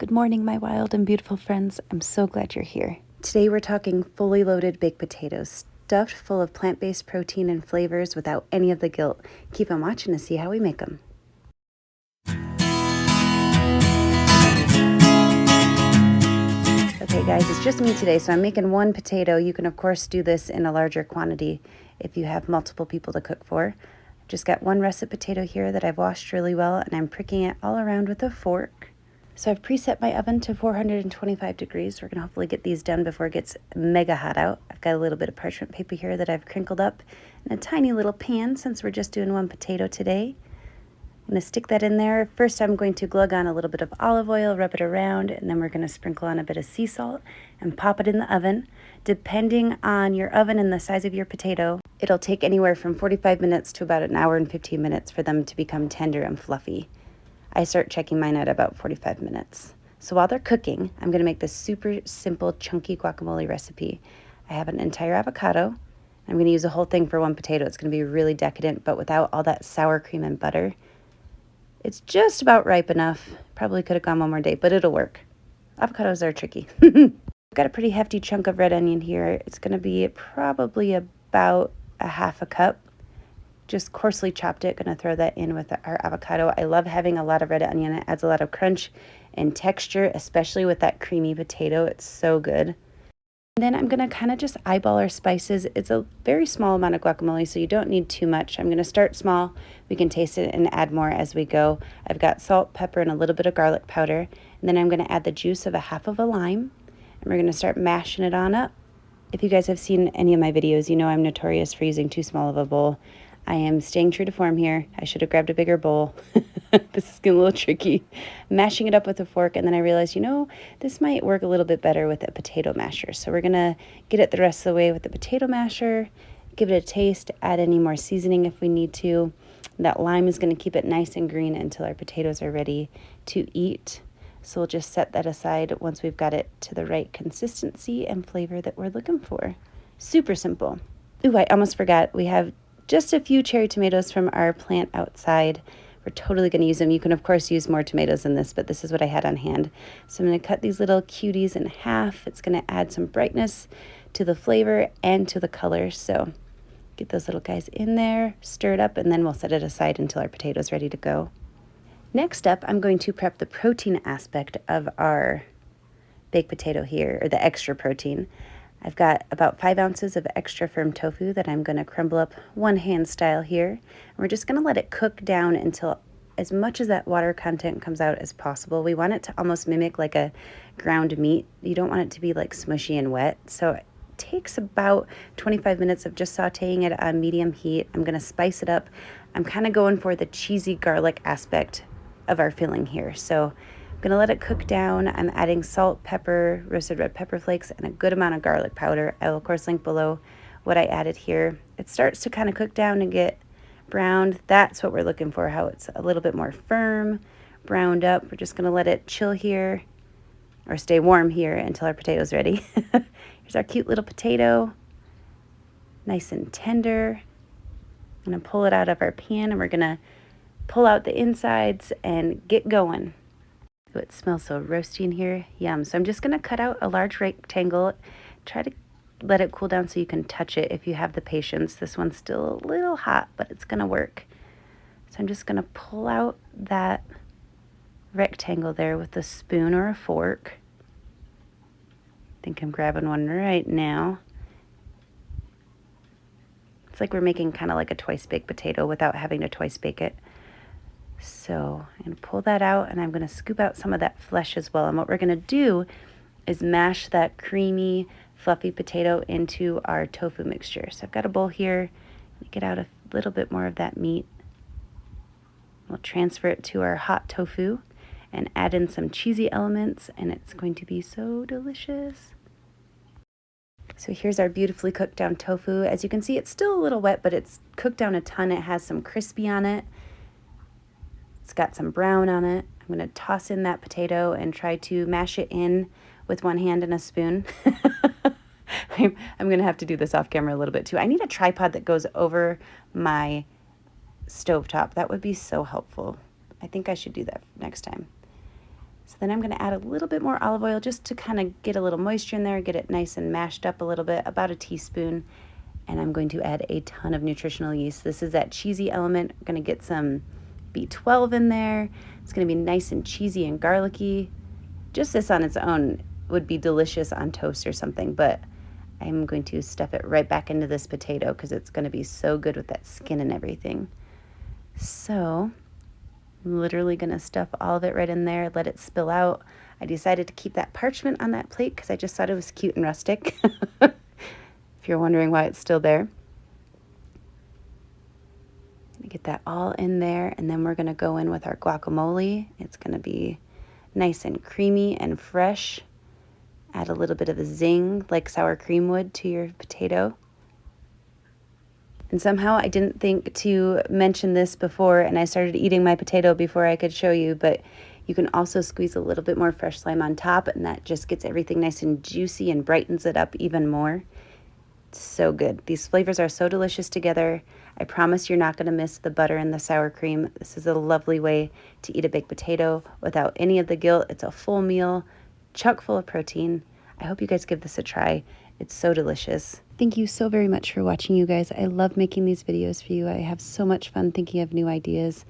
Good morning, my wild and beautiful friends. I'm so glad you're here. Today we're talking fully loaded baked potatoes, stuffed full of plant-based protein and flavors without any of the guilt. Keep on watching to see how we make them. Okay guys, it's just me today, so I'm making one potato. You can of course do this in a larger quantity if you have multiple people to cook for. I've just got one russet potato here that I've washed really well, and I'm pricking it all around with a fork. So I've preset my oven to 425 degrees. We're gonna hopefully get these done before it gets mega hot out. I've got a little bit of parchment paper here that I've crinkled up in a tiny little pan since we're just doing one potato today. I'm gonna stick that in there. First, I'm going to glug on a little bit of olive oil, rub it around, and then we're gonna sprinkle on a bit of sea salt and pop it in the oven. Depending on your oven and the size of your potato, it'll take anywhere from 45 minutes to about an hour and 15 minutes for them to become tender and fluffy. I start checking mine at about 45 minutes. So while they're cooking, I'm gonna make this super simple, chunky guacamole recipe. I have an entire avocado. I'm gonna use the whole thing for one potato. It's gonna be really decadent, but without all that sour cream and butter. It's just about ripe enough. Probably could have gone one more day, but it'll work. Avocados are tricky. I've got a pretty hefty chunk of red onion here. It's gonna be probably about a half a cup. Just coarsely chopped it. Gonna throw that in with our avocado. I love having a lot of red onion. It adds a lot of crunch and texture, especially with that creamy potato. It's so good. And then I'm gonna kind of just eyeball our spices. It's a very small amount of guacamole, so you don't need too much. I'm gonna start small. We can taste it and add more as we go. I've got salt, pepper, and a little bit of garlic powder. And then I'm gonna add the juice of a half of a lime. And we're gonna start mashing it on up. If you guys have seen any of my videos, you know I'm notorious for using too small of a bowl. I am staying true to form here. I should have grabbed a bigger bowl. This is getting a little tricky. Mashing it up with a fork, and then I realized, you know, this might work a little bit better with a potato masher. So we're gonna get it the rest of the way with the potato masher, give it a taste, add any more seasoning if we need to. That lime is gonna keep it nice and green until our potatoes are ready to eat. So we'll just set that aside once we've got it to the right consistency and flavor that we're looking for. Super simple. Ooh, I almost forgot. We have just a few cherry tomatoes from our plant outside. We're totally going to use them. You can, of course, use more tomatoes than this, but this is what I had on hand. So I'm going to cut these little cuties in half. It's going to add some brightness to the flavor and to the color. So get those little guys in there, stir it up, and then we'll set it aside until our potato's ready to go. Next up, I'm going to prep the protein aspect of our baked potato here, or the extra protein. I've got about 5 ounces of extra firm tofu that I'm going to crumble up one hand style here. And we're just going to let it cook down until as much as that water content comes out as possible. We want it to almost mimic like a ground meat. You don't want it to be like smushy and wet. So it takes about 25 minutes of just sauteing it on medium heat. I'm going to spice it up. I'm kind of going for the cheesy garlic aspect of our filling here. So I'm gonna let it cook down. I'm adding salt, pepper, roasted red pepper flakes, and a good amount of garlic powder. I will, of course, link below what I added here. It starts to kind of cook down and get browned. That's what we're looking for, how it's a little bit more firm, browned up. We're just gonna let it chill here, or stay warm here until our potato's ready. Here's our cute little potato, nice and tender. I'm gonna pull it out of our pan, and we're gonna pull out the insides and get going. Oh, it smells so roasty in here. Yum. So I'm just going to cut out a large rectangle. Try to let it cool down so you can touch it if you have the patience. This one's still a little hot, but it's going to work. So I'm just going to pull out that rectangle there with a spoon or a fork. I think I'm grabbing one right now. It's like we're making kind of like a twice baked potato without having to twice bake it. So I'm going to pull that out, and I'm going to scoop out some of that flesh as well. And what we're going to do is mash that creamy, fluffy potato into our tofu mixture. So I've got a bowl here. Get out a little bit more of that meat. We'll transfer it to our hot tofu and add in some cheesy elements, and it's going to be so delicious. So here's our beautifully cooked down tofu. As you can see, it's still a little wet, but it's cooked down a ton. It has some crispy on it. It's got some brown on it. I'm going to toss in that potato and try to mash it in with one hand and a spoon. I'm going to have to do this off camera a little bit too. I need a tripod that goes over my stovetop. That would be so helpful. I think I should do that next time. So then I'm going to add a little bit more olive oil just to kind of get a little moisture in there, get it nice and mashed up a little bit, about a teaspoon. And I'm going to add a ton of nutritional yeast. This is that cheesy element. I'm going to get some B12 in there. It's going to be nice and cheesy and garlicky. Just this on its own would be delicious on toast or something, but I'm going to stuff it right back into this potato because it's going to be so good with that skin and everything. So I'm literally going to stuff all of it right in there, let it spill out. I decided to keep that parchment on that plate because I just thought it was cute and rustic. If you're wondering why it's still there. Get that all in there, and then we're going to go in with our guacamole. It's going to be nice and creamy and fresh. Add a little bit of a zing like sour cream would to your potato. And somehow I didn't think to mention this before, and I started eating my potato before I could show you, but you can also squeeze a little bit more fresh lime on top, and that just gets everything nice and juicy and brightens it up even more. It's so good. These flavors are so delicious together. I promise you're not going to miss the butter and the sour cream. This is a lovely way to eat a baked potato without any of the guilt. It's a full meal, chock full of protein. I hope you guys give this a try. It's so delicious. Thank you so very much for watching, you guys. I love making these videos for you. I have so much fun thinking of new ideas.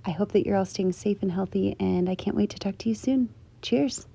I hope that you're all staying safe and healthy, and I can't wait to talk to you soon. Cheers.